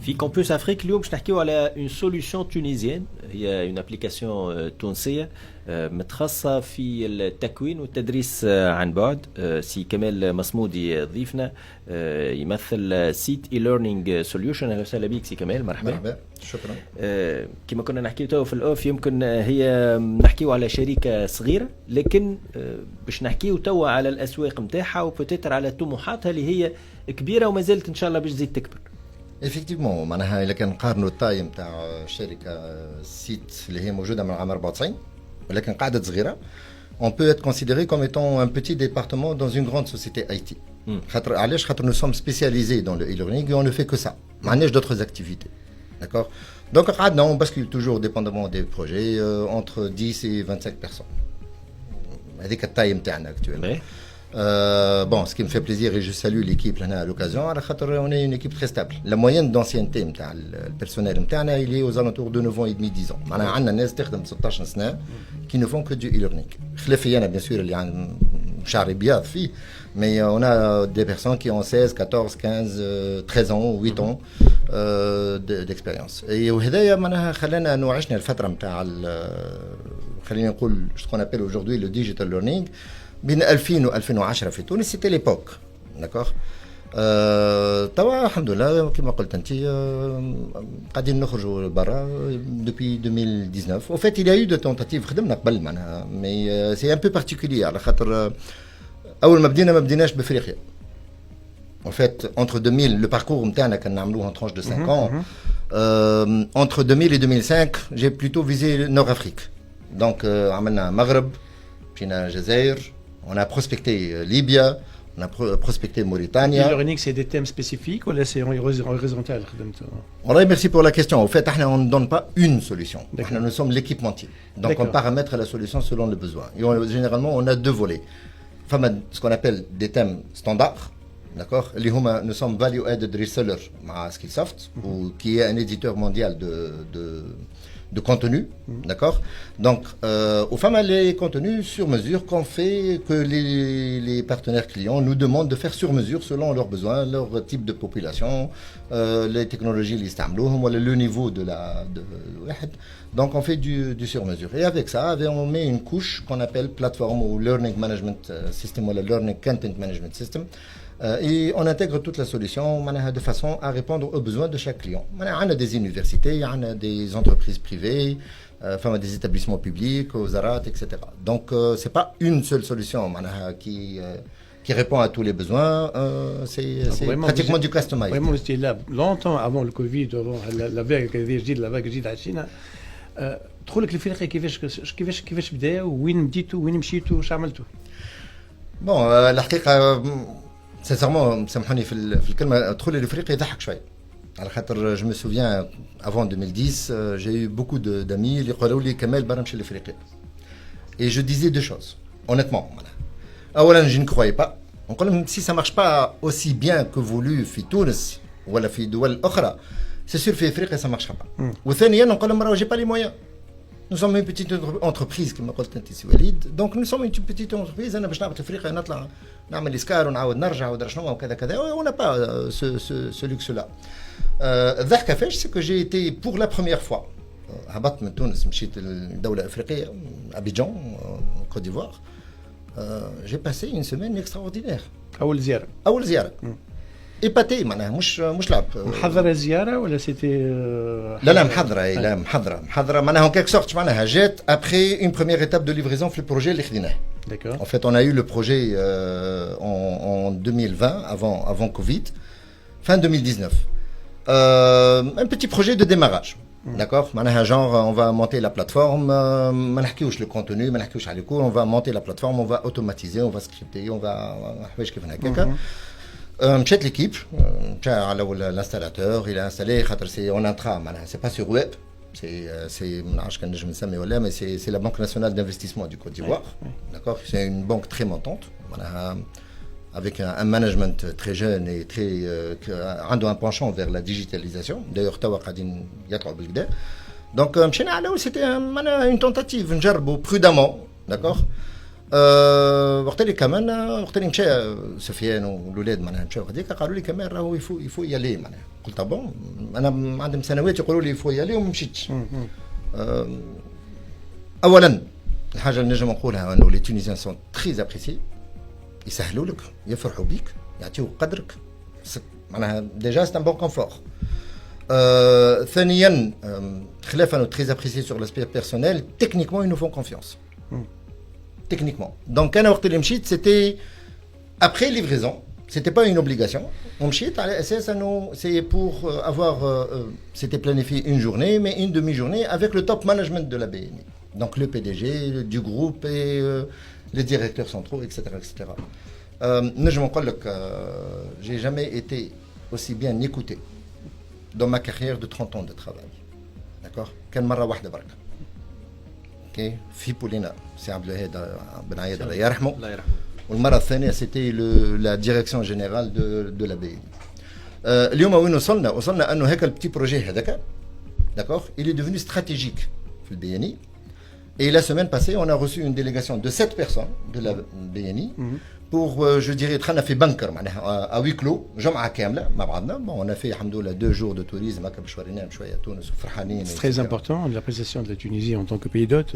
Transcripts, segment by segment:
في كامبوس افريك اليوم باش نحكيو على اون سوليوشن تونيزيان، هي اون ابليكاسيون تونسيه متخصصه في التكوين والتدريس عن بعد. سي كمال مصمودي ضيفنا يمثل سيت اي ليرنينج سوليوشن. اهلا وسهلا بك سي كمال، مرحبا. مرحبا، شكرا. كما كنا نحكيو تو في الاوف، يمكن هي نحكيو على شركه صغيره لكن باش نحكيو تو على الاسواق نتاعها وبوتيتر على طموحاتها اللي هي كبيره وما زالت ان شاء الله باش تزيد تكبر. ايفيكتيفمون معناها الا كان نقارنوا التايم تاع الشركه سيت اللي هي موجوده من عام 94 ولكن قاعده صغيره، on peut être considéré comme étant un petit département dans une grande société IT. خاطر علاش؟ خاطر nous sommes spécialisés dans le e-learning et on ne fait que ça. ما عندناش d'autres activités. D'accord. Donc on bascule toujours dépendamment des projets entre 10 et 25 personnes. هذيك التايم تاعنا actuellement. Bon, ce qui me fait plaisir et je salue l'équipe là à l'occasion, on est une équipe très stable. La moyenne d'ancienneté le personnel il est aux alentours de 9 ans et demi, 10 ans. On a des gens qui ont 16 ans qui ne font que du e-learning. Bien sûr, il y a un char bien fait, mais on a des personnes qui ont 16, 14, 15, 13 ans, 8 ans d'expérience. Et وهذايا معناها خلانا انه عشنا الفتره نتاع خلينا نقول ce qu'on appelle aujourd'hui le digital learning. بين 2000 و 2010 في تونس سيتي ليبوك. داكوغ. توا الحمد لله كما قلت انت قاعدين نخرجوا لبرا دوبي 2019. au fait il y a eu de tentatives خدمنا قبل معناها مي سي ان بو بارتيكولير على خاطر اول ما بديناش بافريقيا. en fait entre 2000 le parcours نتاعنا كان نعملوه en tranche de 5 ans. Entre 2000 et 2005 j'ai plutôt visé Nord-Afrique. donc عملنا مغرب، مشينا الجزائر، on a prospecté Libye, on a prospecté Mauritanie. Le learning, c'est des thèmes spécifiques ou là c'est horizontal? Merci pour la question. Au fait, on ne donne pas une solution. Nous sommes l'équipementier. Donc on paramètre la solution selon le besoin. Et généralement, on a deux volets. Ce qu'on appelle des thèmes standards. D'accord. Nous sommes value added reseller à Skillsoft, qui est un éditeur mondial de contenu, d'accord. Donc, aux femmes, les contenus sur mesure qu'on fait, que les partenaires clients nous demandent de faire sur mesure selon leurs besoins, leur type de population, les technologies, le niveau de la. Donc, on fait du sur mesure. Et avec ça, on met une couche qu'on appelle plateforme ou learning management system ou le learning content management system. Et on intègre toute la solution de façon à répondre aux besoins de chaque client. On a des universités, on a des entreprises privées, des établissements publics, aux ARAT, etc. Donc ce n'est pas une seule solution qui répond à tous les besoins, c'est pratiquement du customized. Vraiment, vous étiez là longtemps avant le Covid, avant la vague جديدة على الصين. دخولك للفريق كيفاش بدا وين بديتوا وين مشيتوا واش عملتوا؟ Bon, الحقيقة sincèrement سامحوني في الكلمه دخول الافريقي يضحك شوي على خاطر جو مي سوفيان افون 2010 j'ai eu beaucoup d'amis اللي قالوا لي كمال برا نمشي لافريقيا. et je disais deux choses honnêtement. اولا je ne croyais pas. نقول لهم si ça marche pas aussi bien que voulu في تونس ولا في دول اخرى c'est sûr في افريقيا ça marchera pas. وثانيا نقول لهم راه j'ai pas les moyens. Nous sommes une petite entreprise كما قلت انت سي وليد. donc nous sommes une petite entreprise. انا باش نهبط افريقيا نطلع نعمل اسكار ونعاود نرجع ودرا شنو وكذا كذا. on n'a pas ce luxe là. الضحكه فاش سي كو جي ايتي بور لا بروميير فوا هبطت من تونس مشيت لدوله افريقيه ابيجان كوت ديفوار. j'ai passé une semaine extraordinaire. اول زياره ايباتي معناها مش لعب. محضره الزياره ولا سيتي؟ لا محضره معناها en quelque sorte معناها جات après une première étape de livraison في البروجي اللي خديناه. D'accord. En fait, on a eu le projet en 2020, avant Covid, fin 2019. Un petit projet de démarrage. D'accord. Genre, on va monter la plateforme, le contenu, les cours, on va monter la plateforme, on va automatiser, on va scripter, on va... M'chète l'équipe, l'installateur, il a installé, on intra, c'est pas sur web. C'est la Banque nationale d'investissement du Côte d'Ivoire. D'accord. C'est une banque très montante, avec un management très jeune et très un penchant vers la digitalisation. D'ailleurs, donc c'était une tentative, prudemment, d'accord. وقت اللي كمان وقت اللي مشى سفيان والاولاد معناها مشاو هذيك قالوا لي كمان راهو يفو يالي معناها قلت بون انا عندهم سنوات يقولوا لي يفو يالي وما مشيتش. اولا الحاجه اللي نجم نقولها انه لي تونيزيان سون تري ابريسي يسهلوا لك يفرحوا بيك يعطيوك قدرك معناها ديجا سي ان بون كونفور. ثانيا خلاف انه تري ابريسي سور لاسبي بيرسونيل تكنيكمون ils nous font confiance. Techniquement. Donc, quand on a mchit, c'était après livraison. C'était pas une obligation. On mchit, c'est pour avoir, c'était planifié une journée, mais une demi-journée avec le top management de la BNI. Donc, le PDG du groupe et les directeurs centraux, etc., etc. Je m'en dis que j'ai jamais été aussi bien écouté dans ma carrière de 30 ans de travail. D'accord? Qu'une marra wahda baraka. في بولينا سي عبد الوهاب بن عياد الله يرحمه والمره الثانيه سيتي لا ديريكسيون جينيرال دو لا بي. اليوم وين وصلنا انه هيك البتي بروجي هذاك داكور il est devenu stratégique في البي ان اي. Et la semaine passée, on a reçu une délégation de 7 personnes de la BNI pour, je dirais, on a fait bunker à huis clos, جمعة كاملة مع بعضنا. Bon, on a fait, alhamdoulilah, 2 jours de tourisme, هكا باش وريناهم شوية تونس وفرحانين. C'est très important l'appréciation de la Tunisie en tant que pays d'hôte.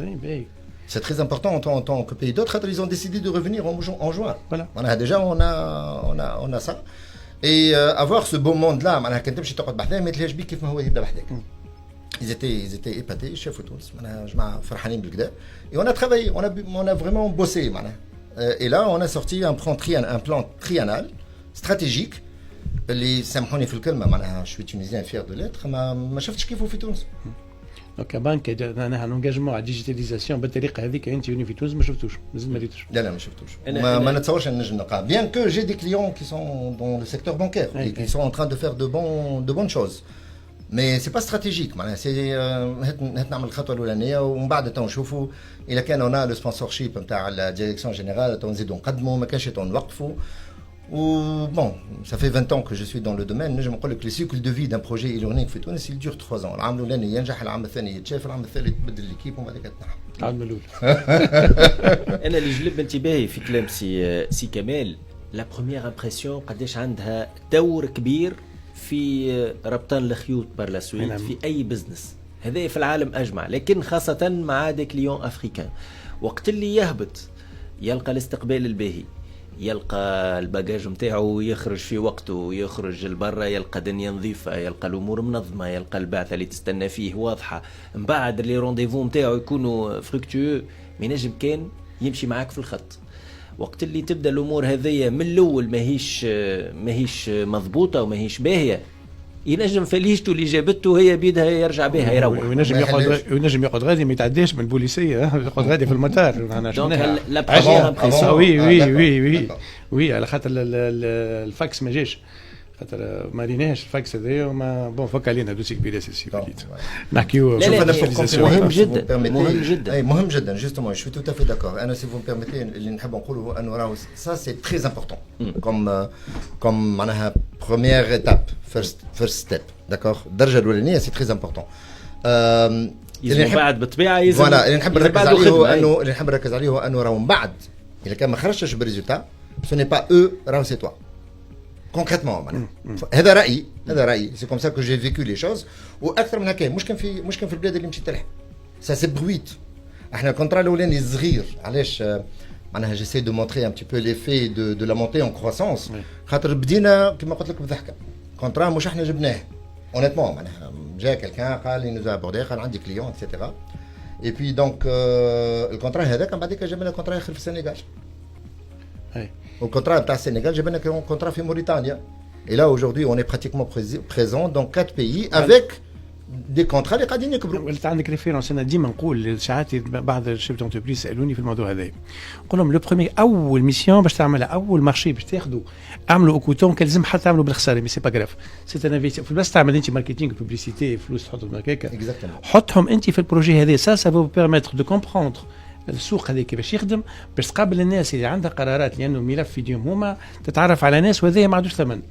C'est très important en tant que pays d'hôte. Ils ont décidé de revenir en juin. Voilà. Déjà, on a ça. Et avoir ce beau monde-là, كنت تمشي تقعد بحذاه ما تلهاش بيك كيف ما هو يبدا بحذاك. Ils étaient épatés, chef Toulouse, et on a travaillé, on a vraiment bossé. Et là, on a sorti un plan triennal, stratégique. Je suis tunisien fier de l'être, mais je ne sais pas ce qu'il faut faire Toulouse. Donc, banque a un engagement à digitalisation بالطريقة هذيك أنت في تونس ما شفتوش، مازال ما ريتوش. لا ما شفتوش. ما نتصورش نجم نلقى. Bien que j'ai des clients qui sont dans le secteur bancaire et qui sont en train de faire de bonnes choses. Mais c'est pas stratégique معناها سي هات نعمل الخطوه الاولانيه ومن بعد تو نشوفوا اذا كان هنا لو سبونسورشيب نتاع الديريكسيون جينيرال تو نزيدوا نقدموا ما كانش تو نوقفوا. و bon ça fait 20 ans que je suis dans le domaine نجم نقول لك لي سيكل دو في دان بروجي ايلورنيك في تونس il dure 3 ans. العام الاولاني ينجح، العام الثاني يتشاف، العام الثالث تبدل ليكيب ومن بعد تنحى. العام الاول. انا اللي جلب انتباهي في كلام سي كمال لا بروميير امبرسيون قداش عندها دور كبير في ربطان الخيوط بار لا سويت في اي بزنس. هذا في العالم اجمع، لكن خاصه مع دي كليون افريكان. وقت اللي يهبط يلقى الاستقبال الباهي، يلقى الباجاج نتاعو يخرج في وقته، يخرج لبرا يلقى دنيا نظيفه، يلقى الامور منظمه، يلقى البعثه اللي تستنى فيه واضحه، من بعد لي رونديفو نتاعو يكونوا فركتوو، ما ينجم كان يمشي معاك في الخط. وقت اللي تبدا الامور هذيا من الاول ماهيش مضبوطه وماهيش باهيه، ينجم فليشته اللي جابته هي بيدها يرجع بها يروح. وينجم يقعد غادي ما يتعداش من البوليسيه، يقعد غادي في المطار. دونك لا بروميير امبرسيون وي على خاطر الفاكس ما جاش، خاطر ما ريناش الفاكس هذايا وما بون فك علينا دوسي كبير اساسي نحكيو. مهم جدا مهم جدا مهم جدا جوستومون جو تو تافي داكور. انا سي فو بيرميتي اللي نحب نقوله انه راهو سا سي تري امبورطون كوم معناها بروميير ايتاب فيرست ستيب داكور. الدرجه الاولانيه سي تري امبورطون. اللي بعد بالطبيعه يلزم فوالا اللي نحب نركز عليه هو انه اللي نحب نركز عليه هو انه راهو من بعد اذا كان ما خرجتش بريزولتا سو ني با او راهو سي توا concrètement. هذا رأيي سي كوم سا كو جي فيكو لي شوز. واكثر من هكا مش كان في البلاد اللي مشيت لها سا سي برويت. احنا الكونترا الاولاني صغير علاش معناها جيسي دو مونتري ان بتي بو ليفي دو لا مونتي اون كروسونس خاطر بدينا كما قلت لك بضحكه. كونترا مش احنا جبناه اونيتمون معناها جا كالكان قال لي نوزا بوردي قال عندي كليون اكسيتيرا اي بي دونك الكونترا هذاك من بعد جاب لنا كونترا اخر في السنغال. Le contrat avec le Sénégal, j'ai bien un contrat avec Mauritanie. Et là, aujourd'hui, on est pratiquement présent dans 4 pays avec des contrats اللي قاعدين يكبروا. انت عندك ريفيرونس. انا ديما نقول ساعات بعض الشيف دونتربريز سالوني في الموضوع هذا، نقول لهم لو بروميير اول ميسيون باش تعملها، اول مارشي باش تاخذوا اعملوا اوكوتون كان لازم حتى تعملوا بالخساره، مي سي با غراف سي ان انفيستي. في بلاصه تعمل انت ماركتينغ بوبليسيتي فلوس تحطهم هكاك حطهم انت في البروجي هذا. سا فو بيرميتر دو كومبروندر السوق هذا كيفاش يخدم باش تقابل الناس اللي عندها قرارات، لانه الملف في يديهم هما تتعرف على ناس وهذا ما عندوش ثمن.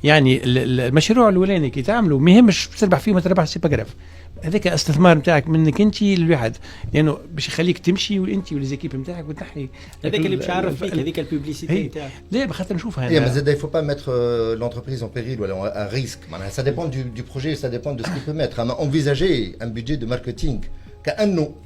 يعني المشروع الاولاني كي تعملوا ما يهمش تربح فيه ما تربح سي با جراف، هذاك استثمار نتاعك منك انت للواحد، لانه باش يخليك تمشي وانت وليزيكيب نتاعك وتنحي هذاك اللي باش يعرف فيك، هذيك البوبليسيتي نتاعك. لا بخاطر نشوفها انا mais il faut pas mettre l'entreprise en péril ou à risque. Ça dépend du projet, ça dépend de ce qu'il peut mettre. Envisager un budget de marketing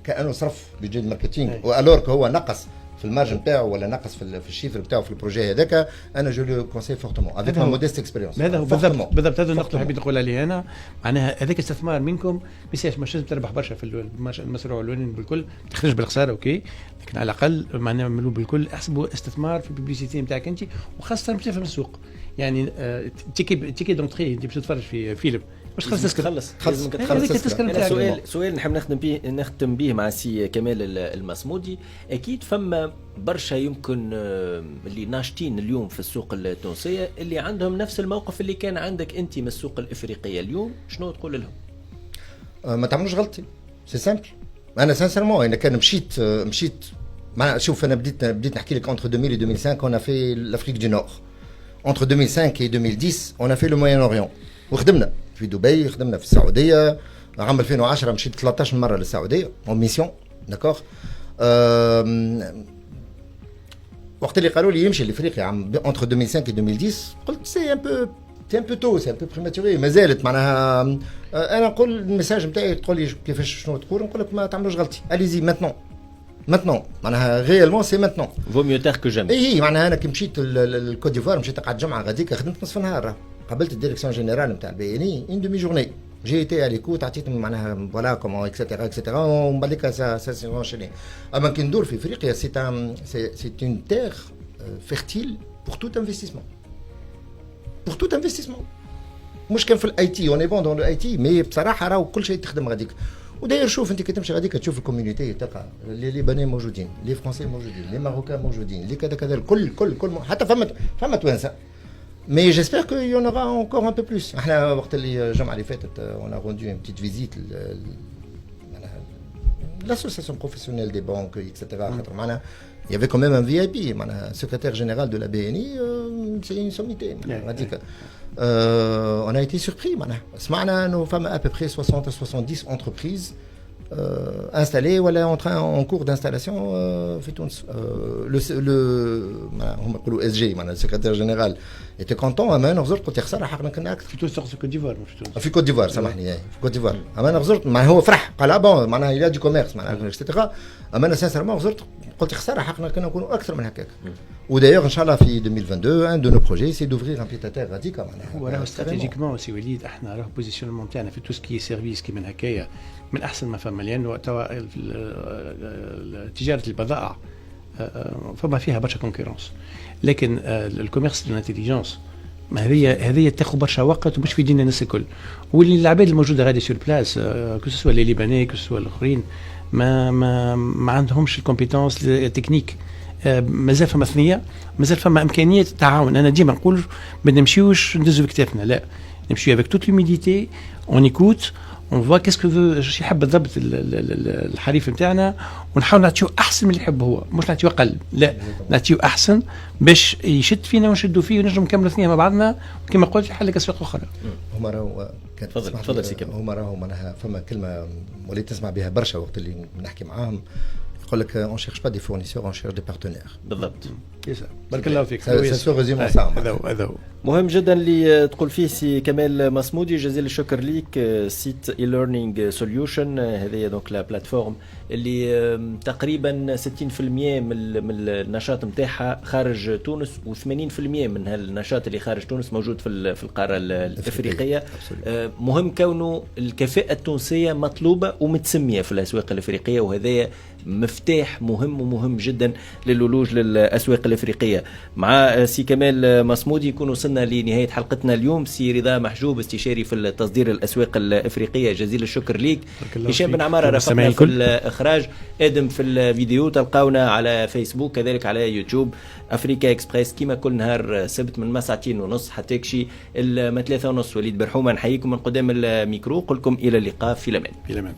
كأنه صرف budget de marketing ou alors كهو نقص في المارج نتاعو ولا نقص في الشيفر نتاعو في البروجي هذاك، انا جو لو كونساي فورتمون افيك ما موديست اكسبيريونس. هذا هو بالضبط هذا النقطه اللي حبيت نقولها لي انا، معناها هذاك استثمار منكم مش لازم تربح برشا في المشروع الاولاني بالكل، تخرج بالخساره اوكي، لكن على الاقل معناها نعملوا بالكل احسبوا استثمار في الببليسيتي نتاعك انت، وخاصه باش تفهم السوق. يعني تيكي دونتري انت باش تتفرج في فيلم باش تخلص تذكر. سؤال نحب نختم به مع سي كمال المصمودي. اكيد فما برشا يمكن اللي ناشطين اليوم في السوق التونسيه اللي عندهم نفس الموقف اللي كان عندك انت من السوق الافريقيه اليوم، شنو تقول لهم؟ ما تعملوش غلطي، سي سامبل. انا سانسيرمون انا كان مشيت شوف انا بديت نحكي لك entre 2000 et 2005 on a fait l'Afrique du Nord. Entre 2005 et 2010 on a fait le Moyen-Orient وخدمنا في دبي، خدمنا في السعوديه. عام 2010 مشيت 13 مره للسعوديه اون ميسيون داكوغ. وقت اللي قالوا لي يمشي لافريقيا عام entre 2005 et 2010 قلت سي ان بو تو، سي ان بو بريماتوري، مازالت معناها. انا نقول الميساج نتاعي تقول لي كيفاش شنو تقول، نقول لك ما تعملوش غلطي، اليزي ماتنون معناها ريالمون سي ماتنون فو ميو تار كو جامي. اي معناها انا كي مشيت للكوت ديفوار مشيت قعدت جمعه غاديك خدمت نصف نهار، قابلت الديريكسيون جينيرال نتاع البي ان اي ان دومي جورني، جي ايتي على ليكوت عطيتهم معناها فوالا كومون اكسيتيرا ومن بعد سا سي انشيني. اما كي ندور في افريقيا سي اون تير فيرتيل بور توت انفستيسمون مش كان في الاي تي، اون اي بون دون الاي تي، مي بصراحه راهو كل شيء تخدم غاديك. وداير شوف انت كي تمشي غاديك تشوف الكوميونيتي تلقى لي ليباني موجودين، لي فرونسي موجودين، لي ماروكان موجودين، لي كذا كل حتى فما توانسه. Mais j'espère qu'il y en aura encore un peu plus. احنا وقت اللي الجمعه اللي فاتت on a rendu une petite visite l'association professionnelle des banques etc. خاطر معنا il y avait quand même un VIP معنا secrétaire général de la BNI, c'est une sommité غاديك. On a été surpris معنا سمعنا انه فما à peu près 60 à 70 entreprises installé ولا en cours d'installation في تونس. هم يقولوا اس جي معناها السكرتير جينيرال était content. اما انا غزرت قلت يا خساره حقنا كنا اكثر في تونس. في كوت ديفوار مش في تونس، في كوت ديفوار سامحني، في كوت ديفوار. اما انا غزرت معناها هو فرح قال بون معناها الى دي كوميرس معناها اكسترا. اما انا سانسيرمون غزرت قلت يا خساره حقنا كنا نكونوا اكثر من هكاك. ودايوغ ان شاء الله في 2022 ان دو نو بروجي سي دوفرير ان بيتاتير غاديكا معناها. وراه استراتيجيكمون سي وليد احنا راه بوزيسيونمون تاعنا في تو سكي سيرفيس كي من هكايا من احسن ما فما، لانه تجاره البضائع فما فيها برشا كونكورونس، لكن الكوميرس دو لانتيليجونس هذه تاخذ برشا وقت ومش في دينا الناس الكل. واللي العباد الموجوده غادي سور بلاس كو سوا لي ليباني كو سوا الاخرين ما عندهمش الكومبيتونس تكنيك. مازال فما ثنيه، مازال فما امكانيه تعاون. انا ديما نقول ما نمشيوش ندزو بكتافنا، لا نمشيو افيك توت لوميديتي اون ايكوت اون فوا كاسكو اش يحب بالضبط الحريف نتاعنا، ونحاول نعطيو احسن من اللي يحب هو، مش نعطيو اقل، لا نعطيو احسن باش يشد فينا ونشدوا فيه ونجم نكملوا ثنيه مع بعضنا كما قلت في حل اسواق اخرى. هما راهو تفضل سي كمال. هما راهو معناها فما كلمه وليت نسمع بها برشا وقت اللي نحكي معاهم، يقول لك اون شيرش با دي فورنيسور اون شيرش دي بارتنير. بالضبط. بارك الله فيك. سا ريزوم صعب. هذا هو مهم جدا اللي تقول فيه سي كمال مصمودي. جزيل الشكر ليك. سيت اي ليرنينغ سوليوشن هذه دونك لا بلاتفورم اللي تقريبا 60% من النشاط نتاعها خارج تونس، و80% من هالنشاط اللي خارج تونس موجود في القاره الافريقيه. مهم كونه الكفاءه التونسيه مطلوبه ومتسميه في الاسواق الافريقيه، وهذا مفتاح مهم جدا للولوج للاسواق الافريقيه. مع سي كمال مصمودي يكون وصلنا لنهايه حلقتنا اليوم. سي رضا محجوب استشاري في التصدير الاسواق الافريقيه، جزيل الشكر ليك. هشام بن عماره رافقنا في الاخراج، ادم في الفيديو. تلقاونا على فيسبوك كذلك على يوتيوب افريكا اكسبريس كما كل نهار سبت من 2:30 حتى كشي 3:30. وليد برحومه نحييكم من قدام الميكرو، قلكم الى اللقاء في الامان.